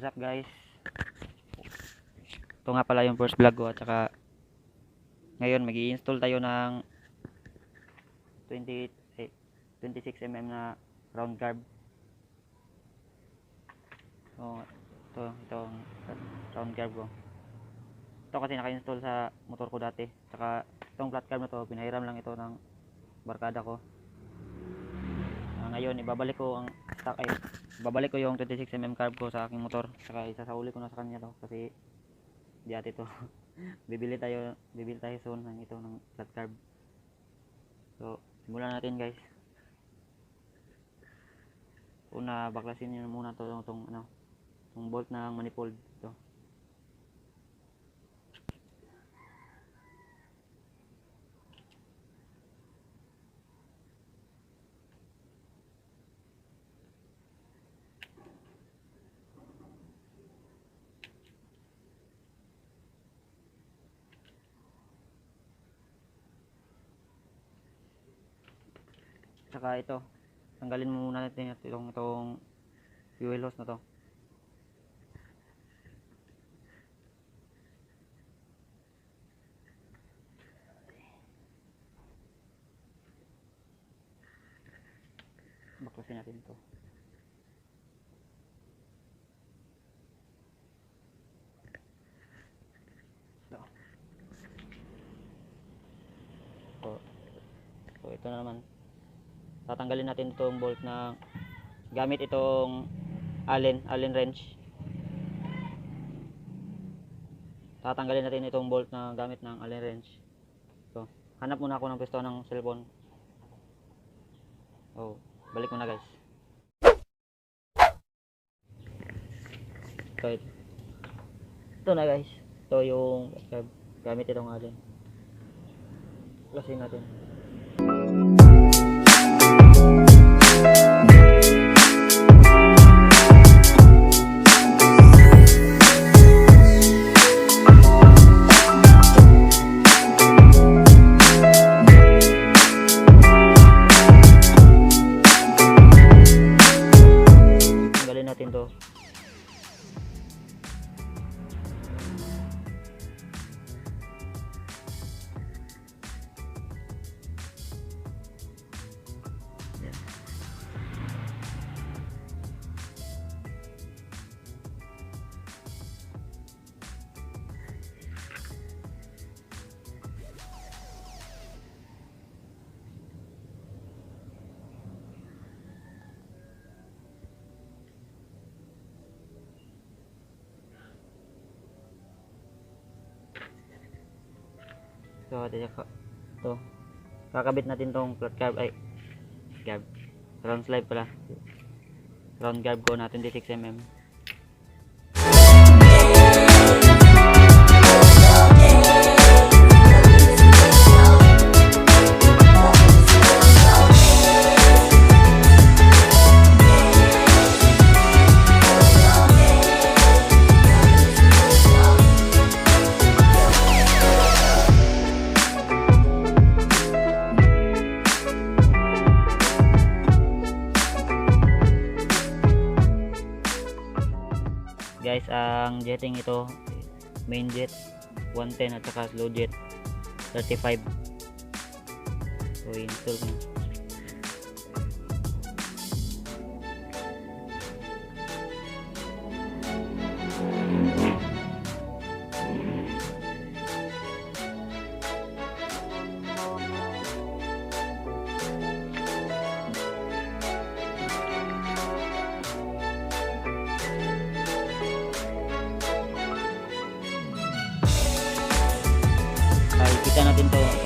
What's up guys? Ito nga pala yung first vlog ko at saka ngayon mag-i-install tayo ng 26mm na round carb. So, itong round carb ko. Ito kasi naka-install sa motor ko dati. Saka itong flat carb na to, pinahiram lang ito ng barkada ko. Ngayon ibabalik ko ang stock babalik ko yung 26mm carb ko sa aking motor. Saka isasauli ko na sa kanya to kasi di ate to. bibili tayo soon ng ito ng flat carb. So simulan natin guys. Una baklasin niyo muna to itong bolt ng manifold ito. Saka ito, tanggalin muna natin itong fuel hose na to. Baklasin natin ito. So ito na naman. Tatanggalin natin itong bolt na gamit itong Allen wrench. Tatanggalin natin itong bolt na gamit ng Allen wrench. So, hanap muna ako ng pwesto ng cellphone. Oh, balik muna guys. So, ito na guys. Ito yung gamit itong Allen. Klasin natin. Natin to. So, ito. Kakabit natin tong flat carb round slide pala. Round carb ko na 26mm. Guys, ang jetting ito mainjet 110 at saka slowjet 35. So install ko na. Kita natin to